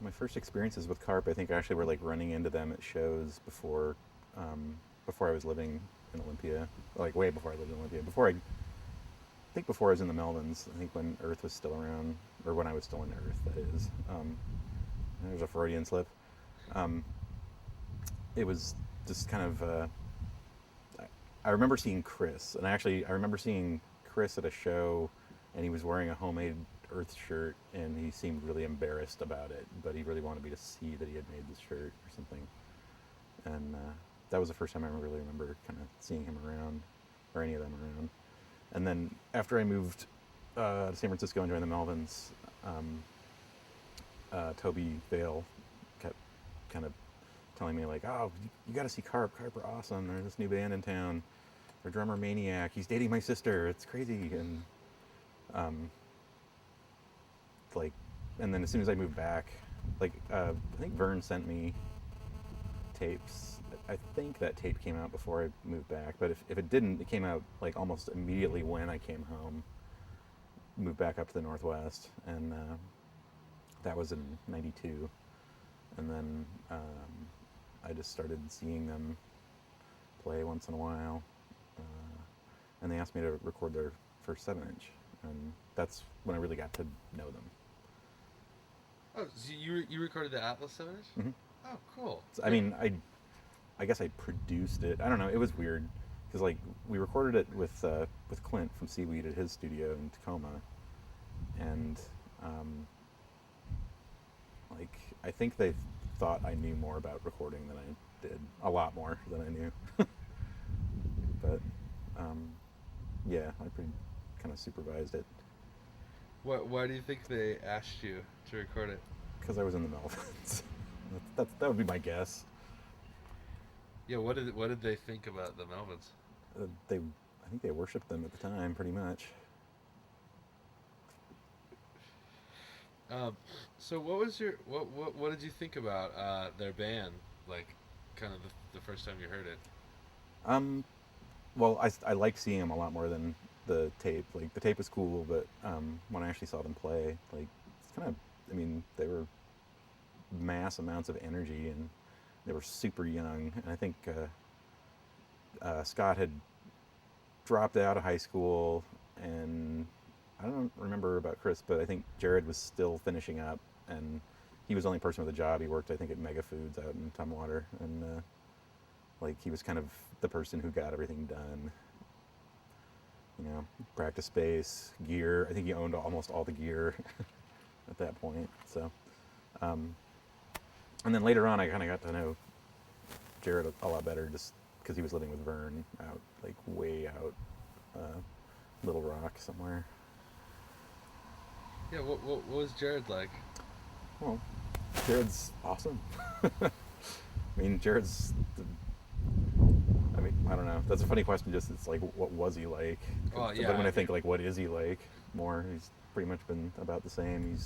My first experiences with carp, I think, actually were like running into them at shows before I was living in Olympia, like way before I lived in Olympia. Before I was in the Melvins. I think when Earth was still around, or when I was still in Earth, that is. There's a Freudian slip. Um, it was just kind of. I remember seeing Chris, and I remember seeing Chris at a show, and he was wearing a homemade Earth shirt, and he seemed really embarrassed about it, but he really wanted me to see that he had made this shirt or something. And that was the first time I really remember kind of seeing him around, or any of them around. And then after I moved to San Francisco and joined the Melvins, um, Toby Vale kept kind of telling me like, "Oh, you got to see Carp. Carp are awesome. There's this new band in town. Their drummer Maniac. He's dating my sister. It's crazy." And um, like, and then as soon as I moved back, I think Vern sent me tapes. I think that tape came out before I moved back, but if it didn't, it came out like almost immediately when I came home, moved back up to the Northwest, and that was in '92. And then I just started seeing them play once in a while, uh, and they asked me to record their first 7-inch, and that's when I really got to know them. Oh, so you recorded the Atlas 7 inch? Mm-hmm. Oh, cool. So, I mean, I guess I produced it. I don't know. It was weird because like we recorded it with Clint from Seaweed at his studio in Tacoma, and um, like I think they thought I knew more about recording than I did, a lot more than I knew. But um, yeah, I pretty kind of supervised it Why do you think they asked you to record it? because I was in the Melvins. That would be my guess. Yeah, what did they think about the Melvins? I think they worshipped them at the time, pretty much. Um, so what was your what did you think about their band? Like, kind of the first time you heard it. Um, well, I liked seeing them a lot more than the tape. Like the tape was cool, but when I actually saw them play, like it's kind of, I mean, they were mass amounts of energy, and they were super young. And I think Scott had dropped out of high school, and I don't remember about Chris, but I think Jared was still finishing up, and he was the only person with a job. He worked, I think, at Mega Foods out in Tumwater, and like he was kind of the person who got everything done. Practice space, gear. I think he owned almost all the gear at that point. So, um, and then later on, I kind of got to know Jared a lot better, just because he was living with Vern out, like way out, uh, Little Rock somewhere. Yeah, what was Jared like? Well, Jared's awesome. I mean, I mean, I don't know. That's a funny question. Just it's like, what was he like? Oh But yeah, when I I mean, think like, what is he like? More, he's pretty much been about the same.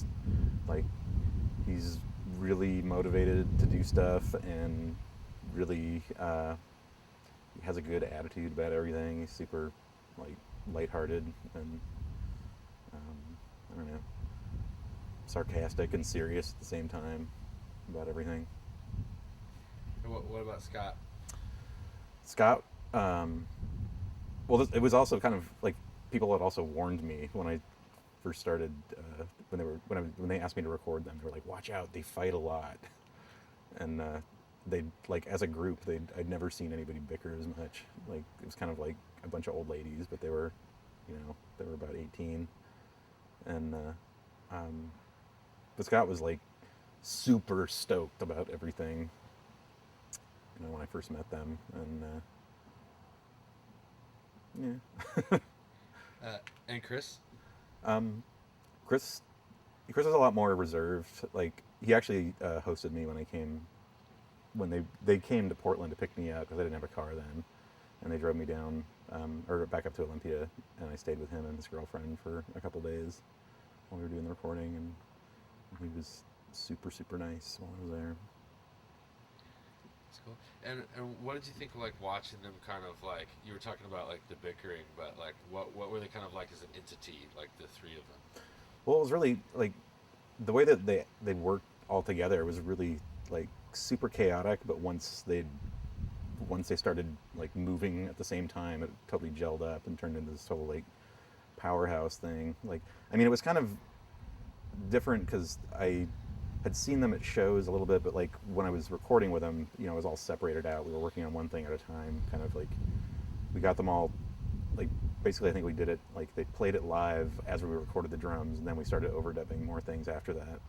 Like, he's really motivated to do stuff, and really he has a good attitude about everything. He's super like lighthearted, and I don't know, sarcastic and serious at the same time about everything. what about Scott? Scott, um, well, it was also kind of like people had also warned me when I first started, when they asked me to record them. They were like, "Watch out, they fight a lot," and they like as a group, I'd never seen anybody bicker as much. Like it was kind of like a bunch of old ladies, but they were about 18, and but Scott was like super stoked about everything. When I first met them, and yeah. And Chris? um, Chris Chris was a lot more reserved. Like he actually hosted me when they came to Portland to pick me up because I didn't have a car then, and they drove me down or back up to Olympia, and I stayed with him and his girlfriend for a couple days while we were doing the recording, and he was super nice while I was there. That's cool. And what did you think of like watching them kind of like you were talking about like the bickering, but like what were they kind of like as an entity, like the three of them? Well, it was really like the way that they worked all together, it was really like super chaotic. But once they started like moving at the same time, it totally gelled up and turned into this whole like powerhouse thing. Like, I mean, it was kind of different because I had seen them at shows a little bit, but like when I was recording with them, you know, it was all separated out. We were working on one thing at a time, kind of like we got them all like basically I think we did it like they played it live as we recorded the drums, and then we started overdubbing more things after that,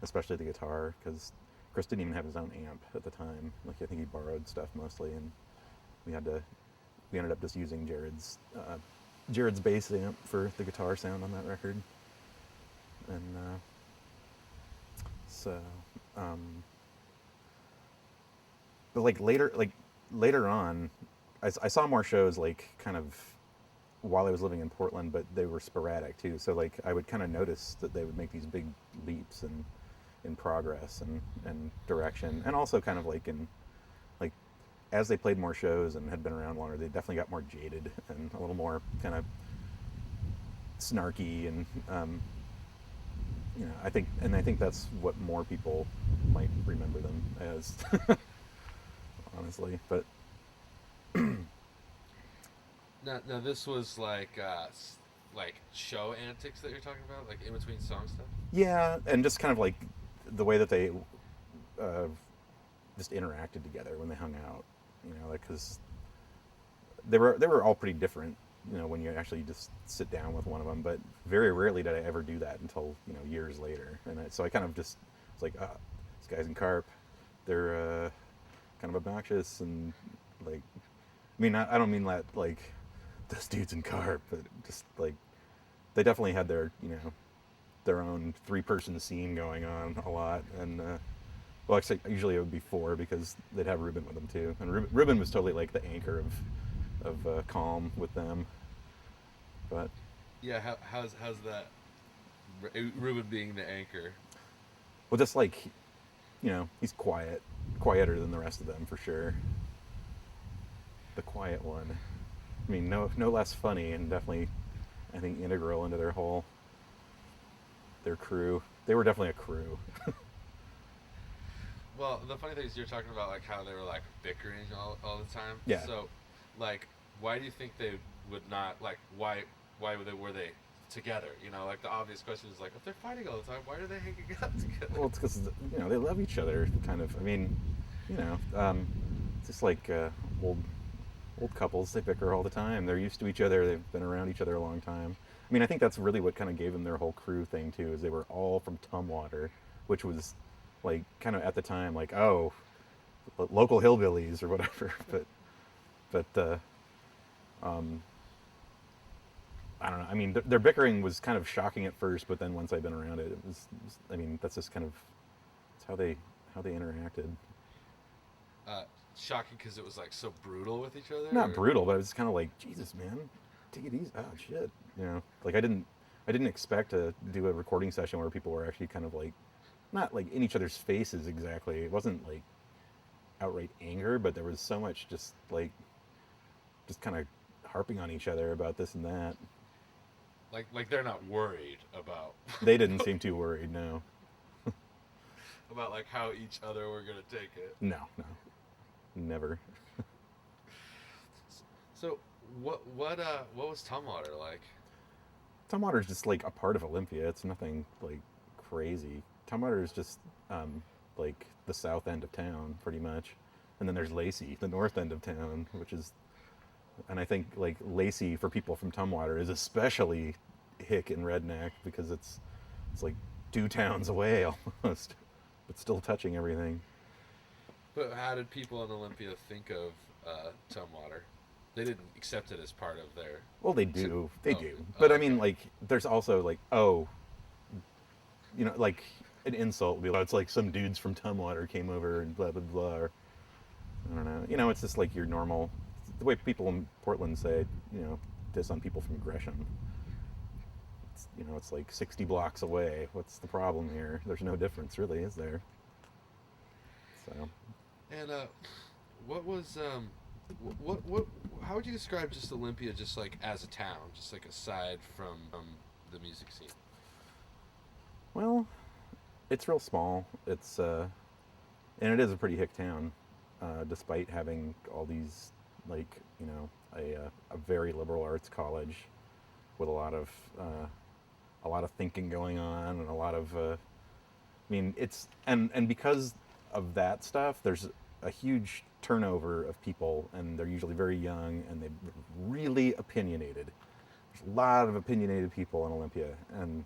especially the guitar because Chris didn't even have his own amp at the time. Like I think he borrowed stuff mostly, and we had to we ended up just using Jared's bass amp for the guitar sound on that record, and so um, but like later on, I saw more shows like kind of while I was living in Portland, but they were sporadic too. So like I would kind of notice that they would make these big leaps in progress and direction, and also kind of like in like as they played more shows and had been around longer, they definitely got more jaded and a little more kind of snarky and you know I think that's what more people might remember them as, honestly. But Now this was like show antics that you're talking about, like in between song stuff. yeah, and just kind of like the way that they uh, just interacted together when they hung out, you know, like because they were all pretty different, you know, when you actually just sit down with one of them. But very rarely did I ever do that until you know years later, and so I kind of just was like, ah, these guys in Carp, they're kind of obnoxious and like, I mean, I don't mean that like those dudes in Carp, but just like they definitely had their you know their own 3-person scene going on a lot, and well, actually, usually it would be 4 because they'd have Ruben with them too, and Ruben was totally like the anchor of calm with them. But Yeah, how's that? Ruben being the anchor. well, just like you know, he's quieter than the rest of them for sure. The quiet one. I mean, no less funny, and definitely I think integral into their crew. They were definitely a crew. Well, the funny thing is you're talking about like how they were like bickering all the time. Yeah. So, like, why do you think they would not like why were they together? You know, like the obvious question is like if they're fighting all the time, why are they hanging out together? Well, it's because you know they love each other. Kind of. I mean, you know, it's just like old old couples. They bicker all the time. They're used to each other. They've been around each other a long time. I mean, I think that's really what kind of gave them their whole crew thing too. Is they were all from Tumwater, which was like kind of at the time like oh, local hillbillies or whatever. But um, I don't know. I mean, their bickering was kind of shocking at first, but then once I've been around it, it was I mean, that's just kind of it's how they interacted. Uh, Shocking because it was like so brutal with each other. Not Or? brutal, but it was kind of like Jesus, man, take it easy. Oh shit, you know. Like I didn't expect to do a recording session where people were actually kind of like not like in each other's faces exactly. It wasn't like outright anger, but there was so much just kind of harping on each other about this and that. Like they're not worried about They didn't seem too worried. No, about like how each other were gonna take it. no, never. So what was Tumwater like? Tumwater is just like a part of Olympia. It's nothing like crazy. Tumwater is just like the south end of town, pretty much, and then there's Lacey, the north end of town, which is, and I think like Lacey for people from Tumwater is especially hick and redneck because it's like 2 towns away almost, but still touching everything. But how did people in Olympia think of Tumwater? They didn't accept it as part of their. Well, To, they oh, do, but oh, I mean okay. like there's also like oh, you know, like an insult would be like, it's like some dudes from Tumwater came over and blah blah blah. Or, I don't know. You know, it's just like your normal, the way people in Portland say, you know, diss on people from Gresham. It's, you know, it's like 60 blocks away. What's the problem here? There's no difference, really, is there? So, And what was what how would you describe just Olympia just like as a town, just like aside from the music scene? well, It's real small. And it is a pretty hick town, despite having all these, like, a very liberal arts college with a lot of thinking going on, and a lot of I mean, it's and because of that stuff, there's a huge turnover of people, and they're usually very young, and they're really opinionated. There's a lot of opinionated people in Olympia, and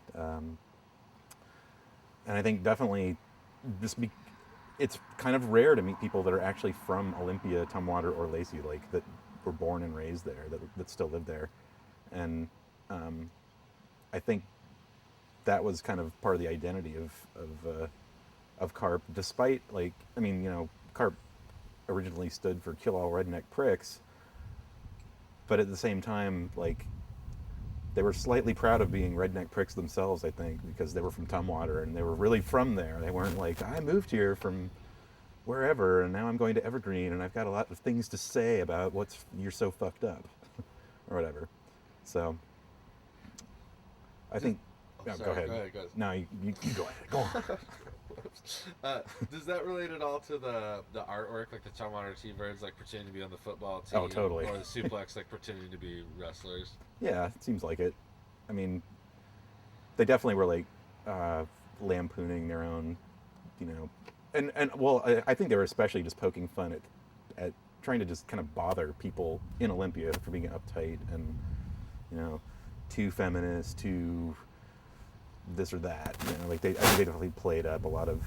I think definitely this be, it's kind of rare to meet people that are actually from Olympia, Tumwater, or Lacey, like that were born and raised there, that still live there, and um, I think that was kind of part of the identity of CARP, despite, like, I mean, CARP originally stood for Kill All Redneck Pricks, but at the same time, like, they were slightly proud of being redneck pricks themselves, I think, because they were from Tumwater and they were really from there. They weren't like, I moved here from wherever and now I'm going to Evergreen and I've got a lot of things to say about you're so fucked up or whatever. So I think. Oh, No, sorry, go ahead. go ahead, guys. No, you go ahead. Go on. Does that relate at all to the artwork, like the Tumwater T-Birds, like pretending to be on the football team? Oh, totally. Or the Suplex, like pretending to be wrestlers? Yeah, it seems like it. I mean, they definitely were like lampooning their own, you know, and well, I think they were especially just poking fun at trying to just kind of bother people in Olympia for being uptight and, you know, too feminist, too this or that. You know, like I think they definitely played up a lot of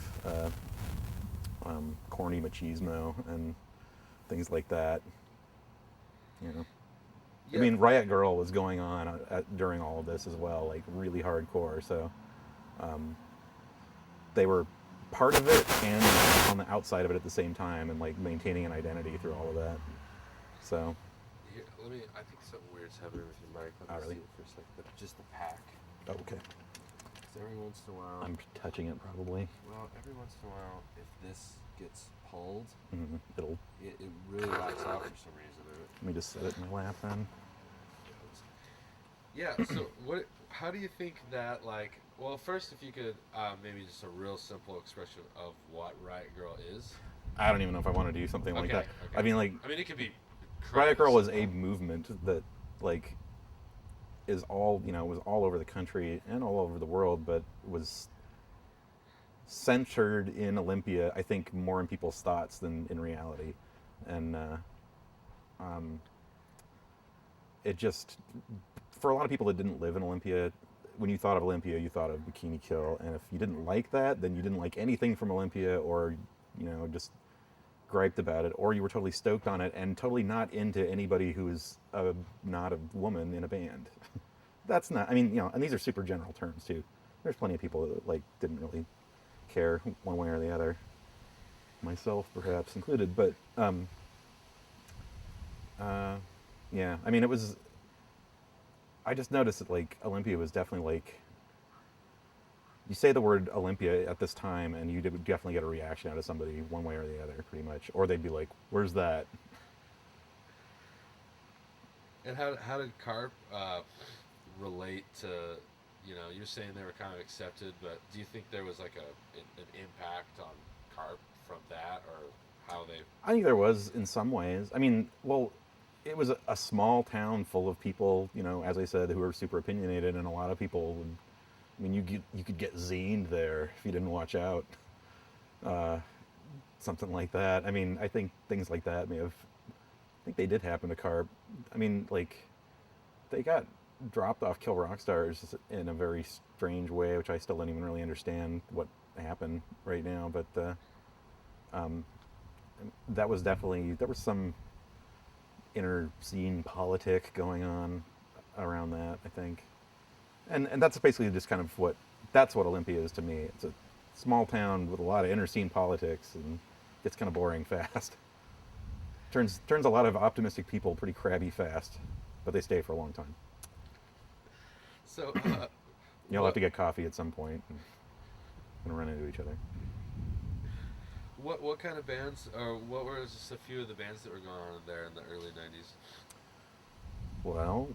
corny machismo and things like that. You know. Yeah. I mean, Riot Girl was going on during all of this as well, like really hardcore. So um, they were part of it and on the outside of it at the same time, and like maintaining an identity through all of that. So. Here, I think something weird's happening with your mic. Let me really? see it for a second. Just the pack. Oh, okay. 'Cause every once in a while. I'm touching it probably. Well, every once in a while, if this gets pulled, It'll. it really locks off for some reason. Let me just set it in my lap then. Yeah. So How do you think that, like? Well, first, if you could maybe just a real simple expression of what Riot Girl is. I don't even know if I want to do something like that. Okay. I mean, like, it could be. Riot Girl was a movement that, like, is all, was all over the country and all over the world, but was centered in Olympia, I think, more in people's thoughts than in reality. And it just, for a lot of people that didn't live in Olympia, when you thought of Olympia, you thought of Bikini Kill. And if you didn't like that, then you didn't like anything from Olympia, or, just griped about it, or you were totally stoked on it and totally not into anybody who is not a woman in a band. That's not, I mean, and these are super general terms too. There's plenty of people that, like, didn't really care one way or the other, myself perhaps included, but yeah, I mean, I just noticed that, like, Olympia was definitely, like, you say the word Olympia at this time and you would definitely get a reaction out of somebody one way or the other, pretty much, or they'd be like, where's that? And how did CARP relate to, you're saying they were kind of accepted, but do you think there was like an impact on CARP from that, or how they? I think there was in some ways. I mean, well, it was a small town full of people, as I said, who were super opinionated, and a lot of people would. I mean, you could get zined there if you didn't watch out. Something like that. I mean, I think things like that may have. I think they did happen to CARP. I mean, like, they got dropped off Kill Rock Stars in a very strange way, which I still don't even really understand what happened right now. But that was definitely, there was some inner scene politic going on around that, I think. And that's basically just kind of that's what Olympia is to me. It's a small town with a lot of inner scene politics, and gets kind of boring fast. Turns a lot of optimistic people pretty crabby fast, but they stay for a long time. So you'll have to get coffee at some point and run into each other. What kind of bands, or what were just a few of the bands that were going on there in the early '90s? Well,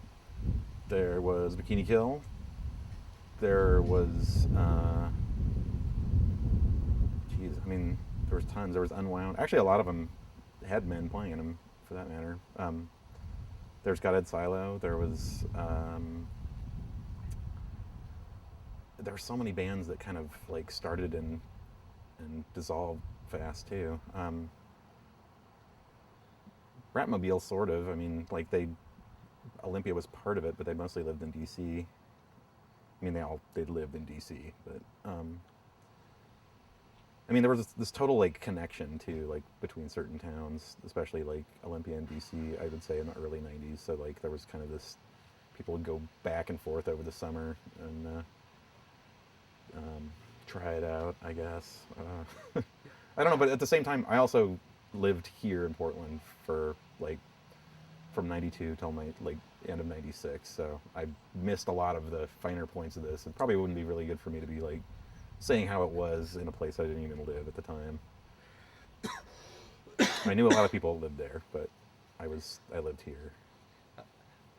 there was Bikini Kill. There was there was tons. There was Unwound. Actually, a lot of them had men playing in them, for that matter. There's God Ed Silo. There were so many bands that kind of like started and dissolved fast too. Ratmobile, sort of. I mean, like Olympia was part of it, but they mostly lived in D.C. I mean, they lived in D.C., but I mean, there was this total like connection too, like between certain towns, especially like Olympia and DC. I would say in the early '90s. So like there was kind of this, people would go back and forth over the summer and try it out, I guess. I don't know, but at the same time, I also lived here in Portland for like from '92 till my like end of '96. So I missed a lot of the finer points of this. It probably wouldn't be really good for me to be like saying how it was in a place I didn't even live at the time. I knew a lot of people lived there, but I lived here.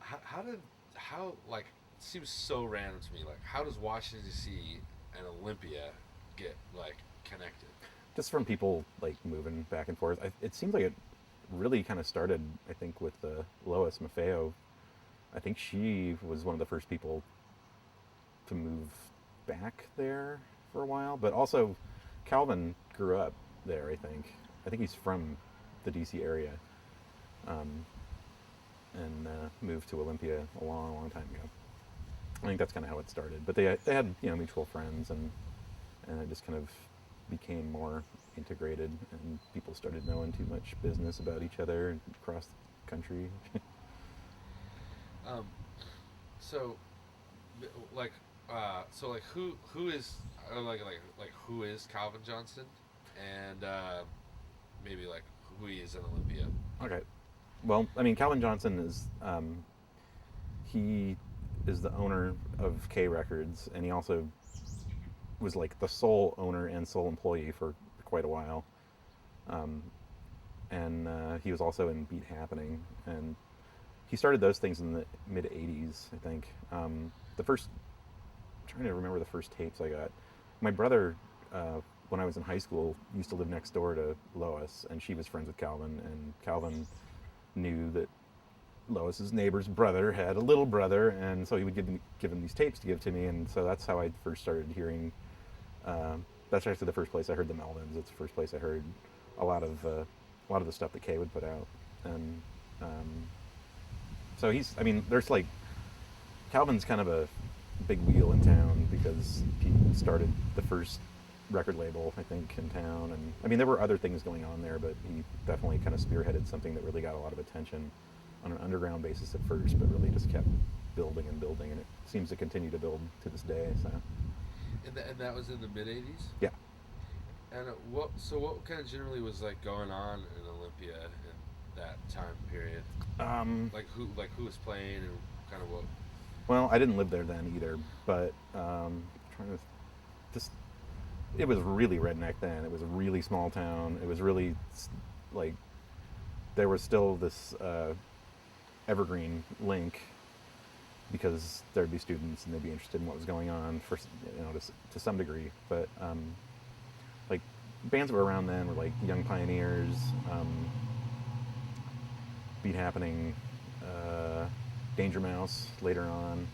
How did how like it seems so random to me. Like how does Washington D.C. and Olympia get like connected? Just from people like moving back and forth. It seems like it really kind of started, I think, with Lois Maffeo. I think she was one of the first people to move back there for a while, but also Calvin grew up there. I think he's from the DC area, um, and moved to Olympia a long, long time ago. I think that's kind of how it started. But they had mutual friends, and it just kind of became more integrated, and people started knowing too much business about each other across the country. Um, so like who is who is Calvin Johnson, and maybe like who he is in Olympia. Okay, well, I mean, Calvin Johnson he is the owner of K Records, and he also was like the sole owner and sole employee for quite a while. Um, and he was also in Beat Happening, and he started those things in the mid '80s, I think. The first, I'm trying to remember the first tapes I got. My brother, when I was in high school, used to live next door to Lois, and she was friends with Calvin, and Calvin knew that Lois's neighbor's brother had a little brother, and so he would give him these tapes to give to me, and so that's how I first started hearing. That's actually the first place I heard the Melvins. It's the first place I heard a lot of the stuff that Kay would put out, and so I mean, there's like Calvin's kind of a big wheel in town because he started the first record label, I think, in town, and I mean there were other things going on there, but he definitely kind of spearheaded something that really got a lot of attention on an underground basis at first, but really just kept building and building, and it seems to continue to build to this day. So, And that was in the mid '80s. yeah. And what kind of generally was like going on in Olympia in that time period? Like who was playing and kind of what? Well, I didn't live there then either, but trying to just it was really redneck then. It was a really small town. It was really like there was still this evergreen link because there'd be students and they'd be interested in what was going on for to some degree. But like bands that were around then were like Young Pioneers, Beat Happening, Danger Mouse later on,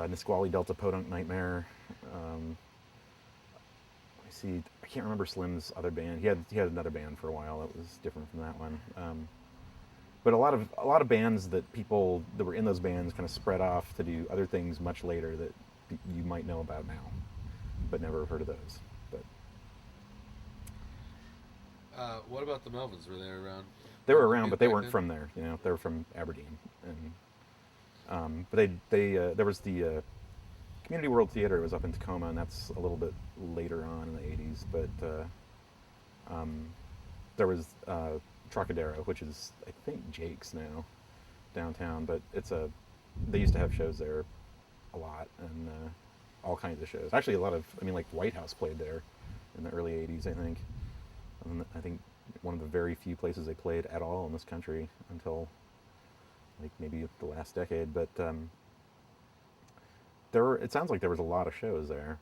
Nisqually Delta Podunk Nightmare. I can't remember Slim's other band. He had another band for a while that was different from that one. But a lot of bands that people that were in those bands kind of spread off to do other things much later that you might know about now, but never have heard of those. But What about the Melvins? Were they around? they were around, but they Back weren't then? from there. They were from Aberdeen, and but they there was the Community World Theater was up in Tacoma, and that's a little bit later on in the '80s. But there was Trocadero, which is I think Jake's now downtown, but they used to have shows there a lot, and all kinds of shows. Actually, like White House played there in the early '80s, I think. And I think one of the very few places they played at all in this country until like maybe the last decade. But it sounds like there was a lot of shows there,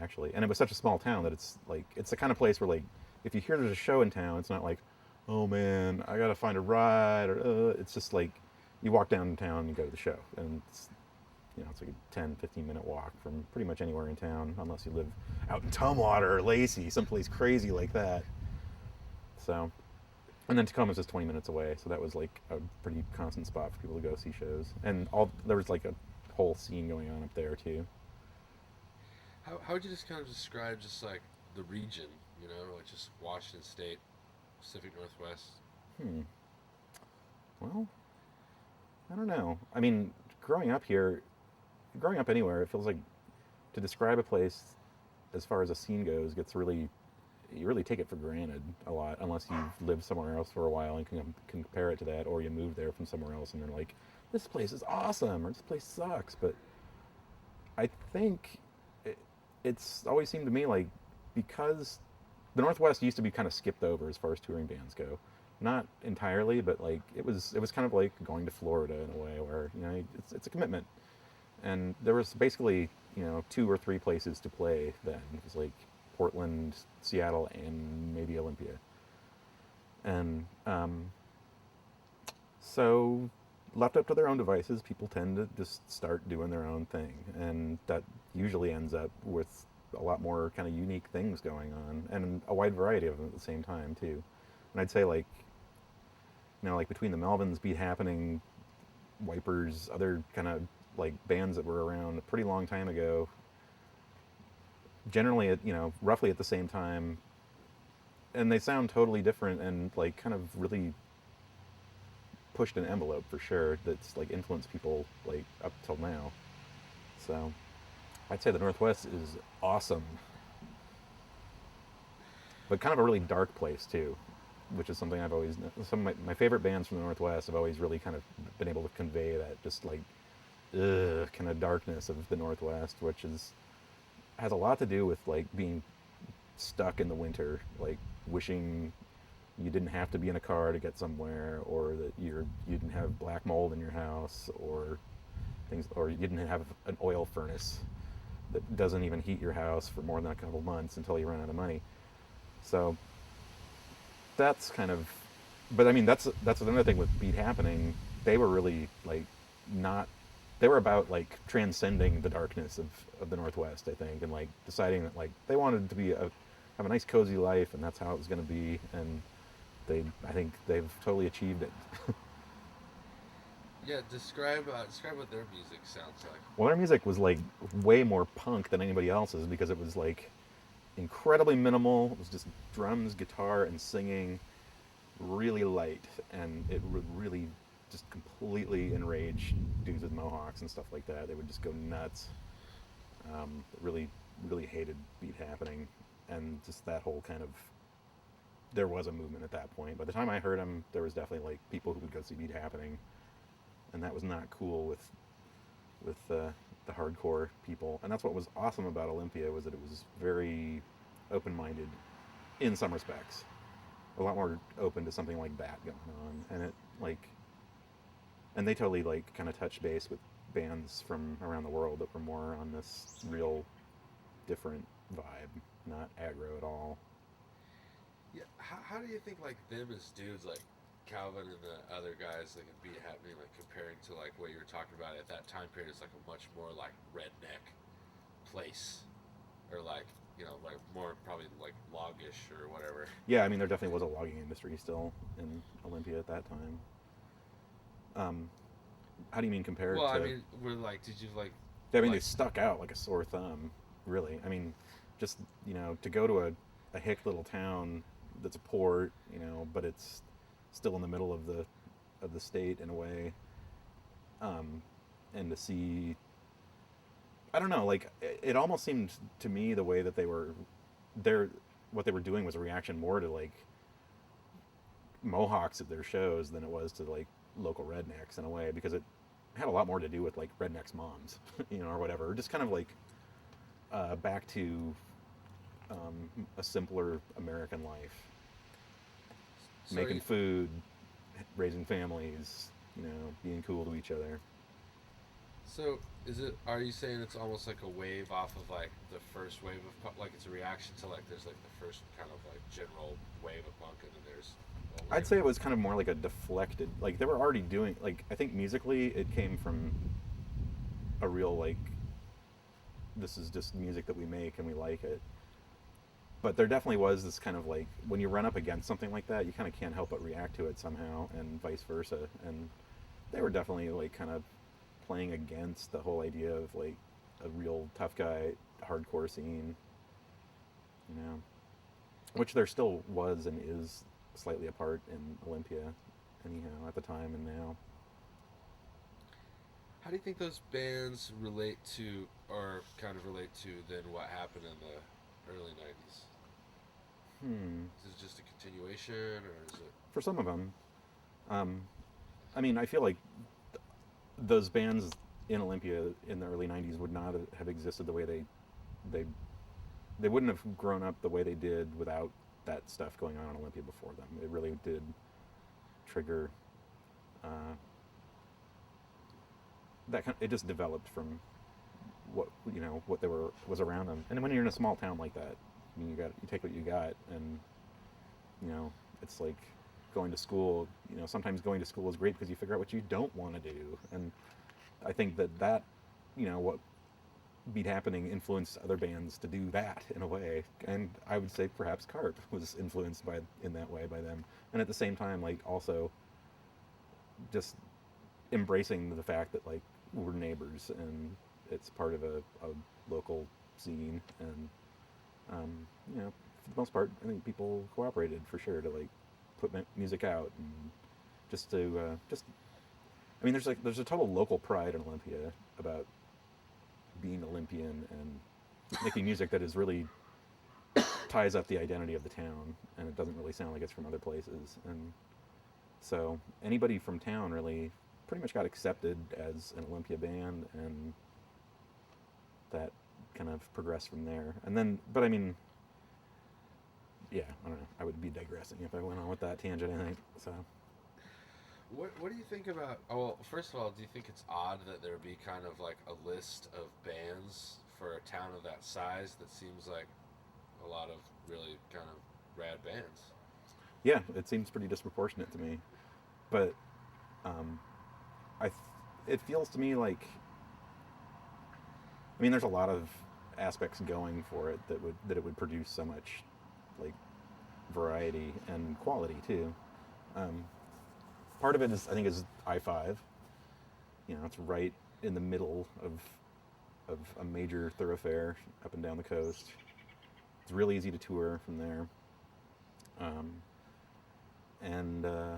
actually. And it was such a small town that it's like it's the kind of place where like if you hear there's a show in town, it's not like, oh man, I gotta find a ride, or it's just like you walk downtown and you go to the show, and it's, it's like a 10, 15 minute walk from pretty much anywhere in town, unless you live out in Tumwater or Lacey, someplace crazy like that. So, and then Tacoma's just 20 minutes away, so that was like a pretty constant spot for people to go see shows. And there was like a whole scene going on up there too. How would you just kind of describe just like the region, like just Washington State, Pacific Northwest? Hmm. Well, I don't know. I mean, growing up here, growing up anywhere, it feels like to describe a place as far as a scene goes gets really you really take it for granted a lot unless you've lived somewhere else for a while and can compare it to that, or you moved there from somewhere else and you're like, this place is awesome or this place sucks. But I think it, it's always seemed to me like because the Northwest used to be kind of skipped over as far as touring bands go. Not entirely, but like it was kind of like going to Florida in a way where it's a commitment, and there was basically two or three places to play then. It was like Portland, Seattle, and maybe Olympia, and so left up to their own devices, people tend to just start doing their own thing, and that usually ends up with a lot more kind of unique things going on, and a wide variety of them at the same time too. And I'd say like like between the Melvins, Beat Happening, Wipers, other kind of like bands that were around a pretty long time ago, generally at roughly at the same time, and they sound totally different and like kind of really pushed an envelope for sure that's like influenced people like up till now. So I'd say the Northwest is awesome, but kind of a really dark place too, which is something I've always some of my favorite bands from the Northwest have always really kind of been able to convey that just like kind of darkness of the Northwest, which is has a lot to do with like being stuck in the winter, like wishing you didn't have to be in a car to get somewhere, or that you didn't have black mold in your house, or things, or you didn't have an oil furnace that doesn't even heat your house for more than a couple months until you run out of money. So that's kind of, but I mean that's another thing with Beat Happening. They were really like not. They were about like transcending the darkness of the Northwest, I think, and like deciding that like they wanted to have a nice cozy life, and that's how it was going to be, and I think they've totally achieved it. Yeah, describe what their music sounds like. Well, their music was like way more punk than anybody else's because it was like incredibly minimal. It was just drums, guitar, and singing, really light, and it would really just completely enrage dudes with mohawks and stuff like that. They would just go nuts. Really, really hated Beat Happening, and just that whole kind of. There was a movement at that point. By the time I heard them, there was definitely like people who would go see Beat Happening, and that was not cool with the hardcore people. And that's what was awesome about Olympia was that it was very open-minded in some respects, a lot more open to something like that going on, and it like, and they totally like kind of touched base with bands from around the world that were more on this real different vibe, not aggro at all. Yeah, how do you think like them as dudes, like Calvin and the other guys, like Beat Happening, like comparing to like what you were talking about at that time period, is like a much more like redneck place, or like like more probably like logish or whatever. Yeah, I mean there definitely was a logging industry still in Olympia at that time. How do you mean compared Well, I to? mean, we're like, did you I mean they like stuck out like a sore thumb, really. I mean, just to go to a hick little town that's a port, but it's still in the middle of the state in a way, um, and to see, I don't know, like it almost seemed to me the way that they were there, what they were doing was a reaction more to like Mohawks at their shows than it was to like local rednecks in a way, because it had a lot more to do with like rednecks moms, or whatever, just kind of like back to a simpler American life, so? making food, raising families, being cool to each other. So is it? Are you saying it's almost like a wave off of like the first wave of punk? Like it's a reaction to like there's like the first kind of like general wave of punk, and then there's a I'd wave. say it was kind of more like a deflected. Like they were already doing. Like I think musically, it came from a real like this is just music that we make and we like it. But there definitely was this kind of like when you run up against something like that, you kind of can't help but react to it somehow, and vice versa. And they were definitely like kind of playing against the whole idea of like a real tough guy hardcore scene, you know, which there still was and is slightly apart in Olympia, anyhow, at the time and now. How do you think those bands relate to, or kind of relate to, then what happened in the early '90s? Hmm. Is it just a continuation, or is it? For some of them, um, I mean, I feel like those bands in Olympia in the early '90s would not have existed the way they they wouldn't have grown up the way they did without that stuff going on in Olympia before them. It really did trigger uh, that kind of, it just developed from what what they were was around them. And when you're in a small town like that, I mean, you take what you got, and you know it's like going to school. You know, sometimes going to school is great because you figure out what you don't want to do, and I think that what beat happening influenced other bands to do that in a way, and I would say perhaps Carp was influenced by in that way by them, and at the same time like also just embracing the fact that like we're neighbors and it's part of a local scene, and um, for the most part I think people cooperated for sure to like put music out and just to just I mean there's a total local pride in Olympia about being Olympian and making music that is really ties up the identity of the town, and it doesn't really sound like it's from other places. And so anybody from town really pretty much got accepted as an Olympia band, and that kind of progressed from there. And then, but I mean, yeah, I don't know. I would be digressing if I went on with that tangent, I think. So, What do you think about? Oh, well, first of all, do you think it's odd that there would be kind of like a list of bands for a town of that size that seems like a lot of really kind of rad bands? yeah, it seems pretty disproportionate to me. But um, I, th- it feels to me like, I mean, there's a lot of aspects going for it that it would produce so much like variety and quality too. Um, Part of it is I think is I-5. You know, it's right in the middle of a major thoroughfare up and down the coast. It's really easy to tour from there, um, and uh,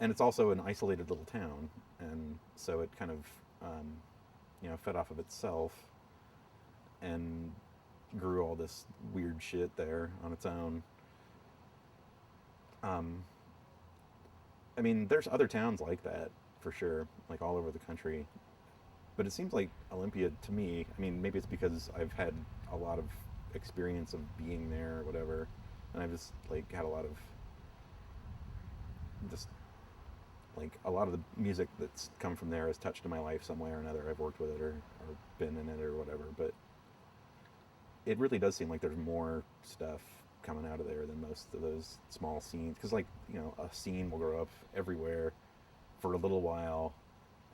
and it's also an isolated little town, and so it kind of um, fed off of itself and grew all this weird shit there on its own. Um, I mean, there's other towns like that for sure, like all over the country. But it seems like Olympia to me. I mean, maybe it's because I've had a lot of experience of being there or whatever, and I've just like had a lot of just like a lot of the music that's come from there has touched in my life some way or another. I've worked with it or been in it or whatever. But it really does seem like there's more stuff coming out of there than most of those small scenes. Because like a scene will grow up everywhere for a little while,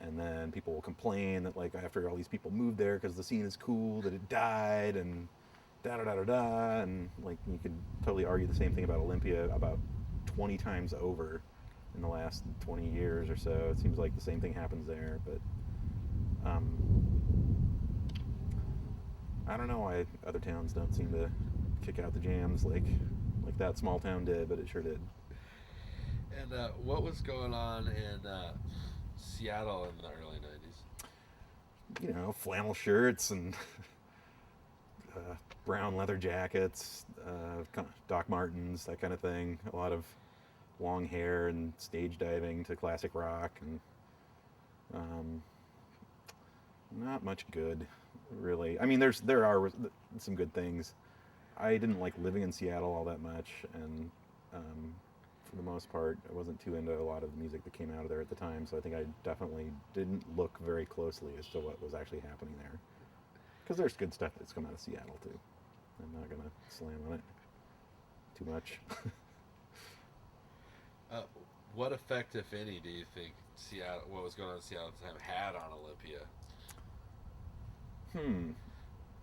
and then people will complain that like after all these people moved there because the scene is cool that it died and da da da da da, and like you could totally argue the same thing about Olympia about 20 times over in the last 20 years or so. It seems like the same thing happens there, but I don't know why other towns don't seem to kick out the jams like that small town did, but it sure did. And what was going on in Seattle in the early '90s? Flannel shirts and brown leather jackets, Doc Martens, that kind of thing. A lot of long hair and stage diving to classic rock, and um, not much good, really. I mean, there are some good things. I didn't like living in Seattle all that much, and for the most part. I wasn't too into a lot of the music that came out of there at the time, so I think I definitely didn't look very closely as to what was actually happening there. Because there's good stuff that's come out of Seattle too. I'm not gonna slam on it too much. Uh, what effect, if any, do you think Seattle, what was going on in Seattle at the time, had on Olympia? Hmm.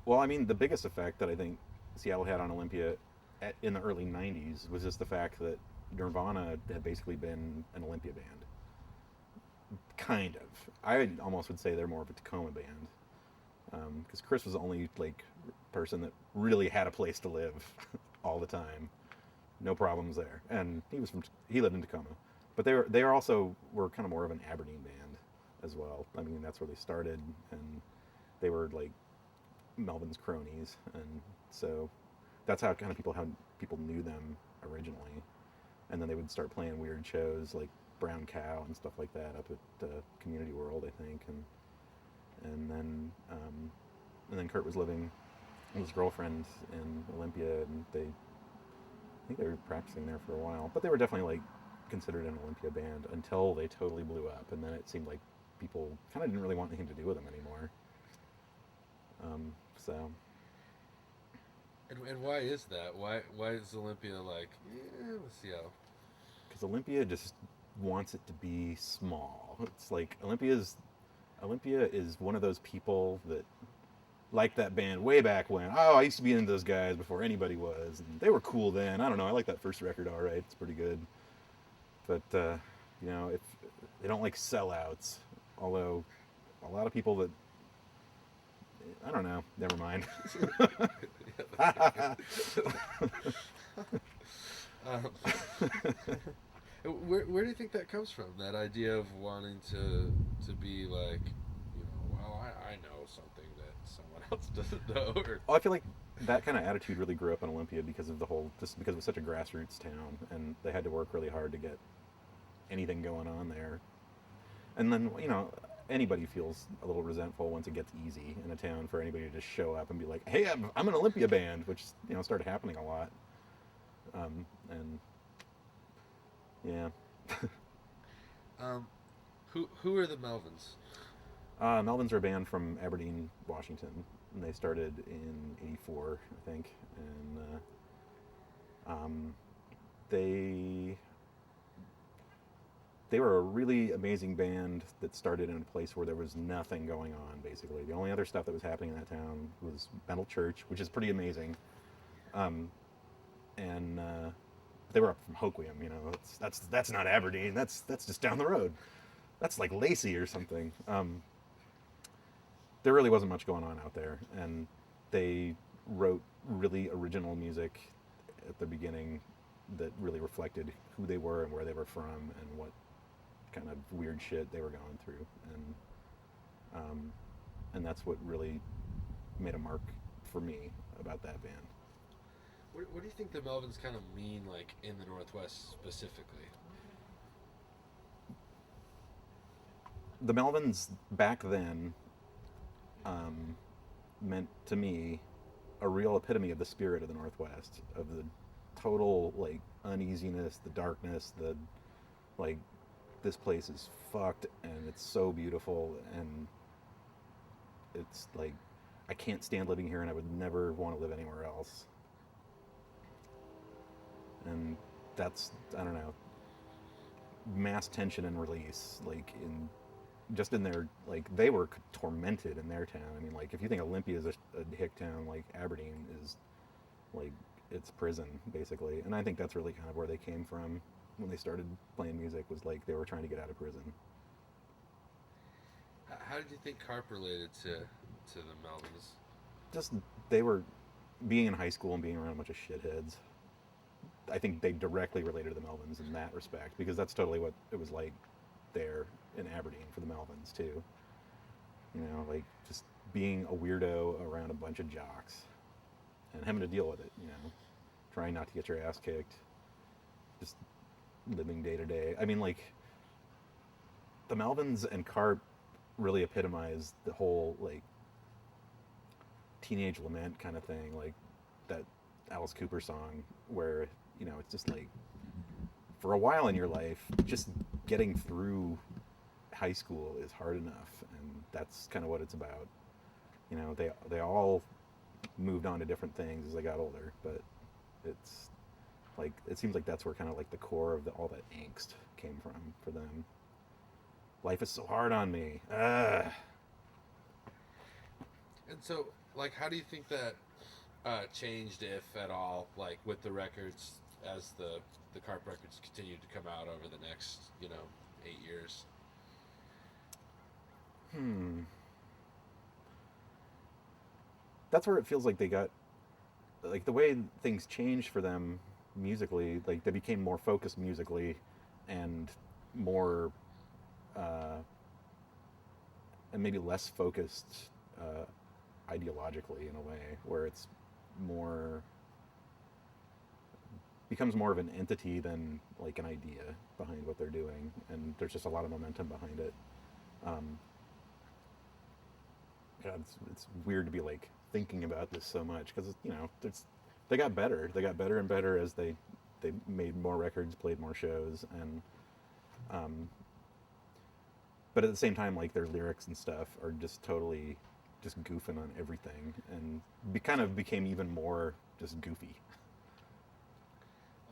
Well, I mean, the biggest effect that I think Seattle had on Olympia in the early '90s was just the fact that Nirvana had basically been an Olympia band. Kind of. I almost would say they're more of a Tacoma band. Because Chris was the only like person that really had a place to live all the time, no problems there, and he lived in Tacoma, but they are also were kind of more of an Aberdeen band as well. I mean, that's where they started, and they were like Melvin's cronies, and so that's how people knew them originally, and then they would start playing weird shows like Brown Cow and stuff like that up at Community World, I think, and then and then Kurt was living with his girlfriend in Olympia, and I think they were practicing there for a while, but they were definitely like considered an Olympia band until they totally blew up, and then it seemed like people kind of didn't really want anything to do with them anymore. So And why is that? Why is Olympia like, yeah, let's see how. because Olympia just wants it to be small. It's like Olympia is one of those people that like that band way back when. Oh, I used to be into those guys before anybody was. And they were cool then. I don't know. I like that first record. All right, it's pretty good. But if they don't like sellouts, although a lot of people that I don't know. Never mind. um, where do you think that comes from? That idea of wanting to be like, well, I know something that someone else doesn't know. Or Well, I feel like that kind of attitude really grew up in Olympia because of the whole, just because it was such a grassroots town, and they had to work really hard to get anything going on there. And then, anybody feels a little resentful once it gets easy in a town for anybody to just show up and be like, "Hey, I'm an Olympia band," which started happening a lot. And yeah, um, who are the Melvins? Melvins are a band from Aberdeen, Washington, and they started in '84, I think, and they they were a really amazing band that started in a place where there was nothing going on. Basically, the only other stuff that was happening in that town was Metal Church, which is pretty amazing. Um, and they were up from Hoquiam. That's not Aberdeen. That's just down the road. That's like Lacey or something. There really wasn't much going on out there, and they wrote really original music at the beginning that really reflected who they were and where they were from and what kind of weird shit they were going through, um, and that's what really made a mark for me about that band. What do you think the Melvins kind of mean, like in the Northwest specifically? The Melvins back then um, meant to me a real epitome of the spirit of the Northwest, of the total like uneasiness, the darkness, the like this place is fucked and it's so beautiful, and it's like I can't stand living here and I would never want to live anywhere else. And that's, I don't know, mass tension and release, like in just in their, like they were tormented in their town. I mean, like if you think Olympia is a hick town, like Aberdeen is like it's prison basically, and I think that's really kind of where they came from when they started playing music, was like they were trying to get out of prison. How did you think Carp related to the Melvins? Just they were being in high school and being around a bunch of shitheads. I think they directly related to the Melvins in that respect, because that's totally what it was like there in Aberdeen for the Melvins too. Like just being a weirdo around a bunch of jocks and having to deal with it. Trying not to get your ass kicked, just living day to day. I mean, like the Melvins and Carp really epitomize the whole like teenage lament kind of thing, like that Alice Cooper song where it's just like for a while in your life, just getting through high school is hard enough, and that's kind of what it's about. You know, they all moved on to different things as they got older, but it's like it seems like that's where kind of like the core of all that angst came from for them. Life is so hard on me. And so, like, how do you think that changed, if at all, like with the records as the Carp records continued to come out over the next 8 years? Hmm. That's where it feels like they got like the way things changed for them musically. Like they became more focused musically, and more uh, and maybe less focused ideologically in a way, where it's more becomes more of an entity than like an idea behind what they're doing, and there's just a lot of momentum behind it. Um, God, it's weird to be like thinking about this so much because it's they got better. They got better and better as they made more records, played more shows, and um, but at the same time, like their lyrics and stuff are just totally just goofing on everything, and kind of became even more just goofy.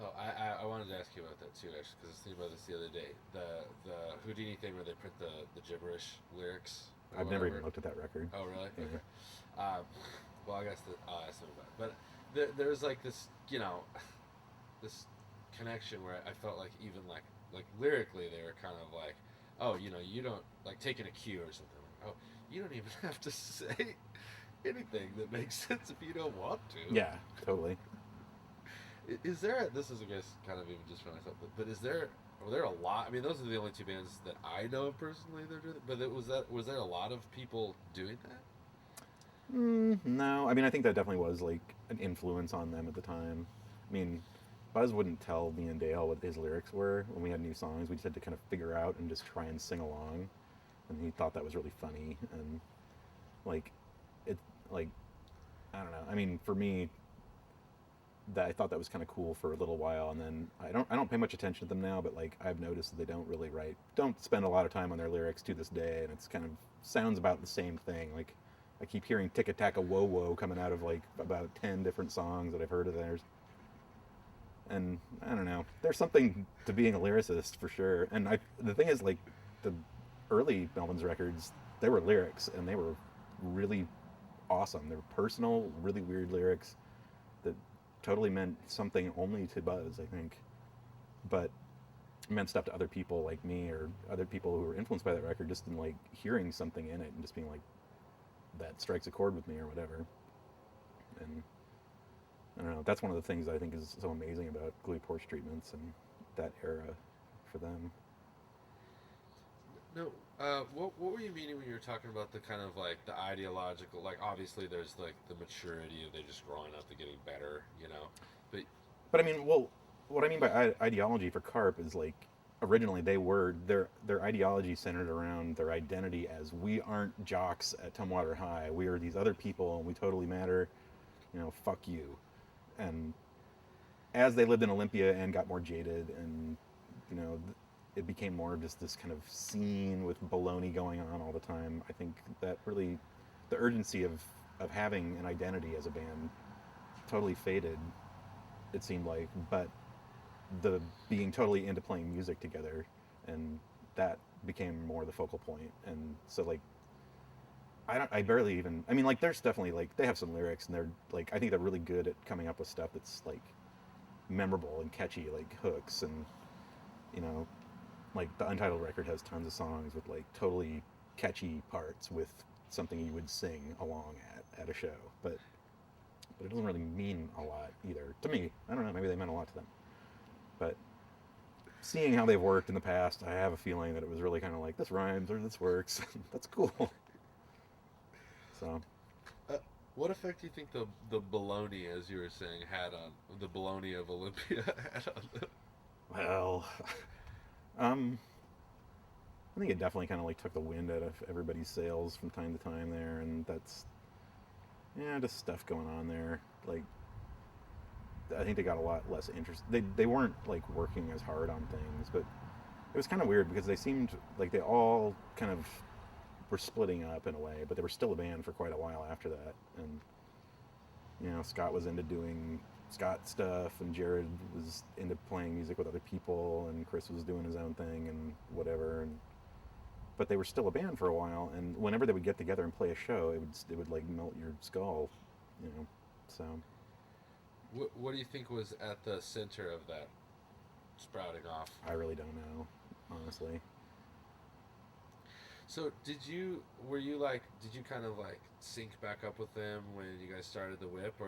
Oh, I wanted to ask you about that too, actually, because I was thinking about this the other day. The Houdini thing where they print the gibberish lyrics or I've never even whatever. looked at that record. Oh, really? Yeah. Okay. Um, well, I guess I'll ask them about it. But there's like this, this connection where I felt like even like lyrically they were kind of like, oh, you don't like taking a cue or something. Like, oh, you don't even have to say anything that makes sense if you don't want to. Yeah, totally. Is there? This is, I guess, kind of even just for myself. But is there? Were there a lot? I mean, those are the only two bands that I know of personally that are doing it. But was there a lot of people doing that? No, I mean I think that definitely was like an influence on them at the time. I mean, Buzz wouldn't tell me and Dale what his lyrics were when we had new songs. We just had to kind of figure out and just try and sing along, and he thought that was really funny. And like it, like I don't know. I mean, for me, that I thought that was kind of cool for a little while, and then I don't pay much attention to them now, but like I've noticed that they don't spend a lot of time on their lyrics to this day, and it's kind of sounds about the same thing. Like I keep hearing "Ticka Tacka Whoa Whoa" coming out of like about 10 different songs that I've heard of theirs, and I don't know. There's something to being a lyricist for sure. And the thing is, like the early Melvin's records, they were lyrics, and they were really awesome. They were personal, really weird lyrics that totally meant something only to Buzz, I think, but meant stuff to other people like me or other people who were influenced by that record, just in like hearing something in it and just being like, that strikes a chord with me or whatever. And I don't know. That's one of the things I think is so amazing about Glue Porch Treatments and that era for them. No. What were you meaning when you were talking about the kind of like the ideological? Like, obviously, there's like the maturity of they just growing up, they getting better, But But I mean, well, what I mean by ideology for Carp is like originally they were their ideology centered around their identity as we aren't jocks at Tumwater High. We are these other people, and we totally matter. Fuck you. And as they lived in Olympia and got more jaded, and you know, it became more of just this kind of scene with baloney going on all the time. I think that really the urgency of having an identity as a band totally faded. It seemed like, but the being totally into playing music together, and that became more the focal point. And so like I barely even, I mean, like there's definitely like they have some lyrics, and they're like, I think they're really good at coming up with stuff that's like memorable and catchy, like hooks. And you know like the Untitled record has tons of songs with like totally catchy parts with something you would sing along at a show, but it doesn't really mean a lot either to me. I don't know, maybe they meant a lot to them, but seeing how they've worked in the past, I have a feeling that it was really kind of like, this rhymes or this works. That's cool. So uh, what effect do you think the baloney, as you were saying, had on the baloney of Olympia had on them? well, um I think it definitely kind of like took the wind out of everybody's sails from time to time there, and that's, yeah, just stuff going on there. Like I think they got a lot less interest. They weren't like working as hard on things, but it was kind of weird because they seemed like they all kind of were splitting up in a way, but they were still a band for quite a while after that. And Scott was into doing Scott stuff, and Jared was into playing music with other people, and Chris was doing his own thing and whatever. And but they were still a band for a while, and whenever they would get together and play a show, it would like melt your skull, you know. So What do you think was at the center of that sprouting off? I really don't know, honestly. So were you like, did you kind of like sync back up with them when you guys started the Whip, or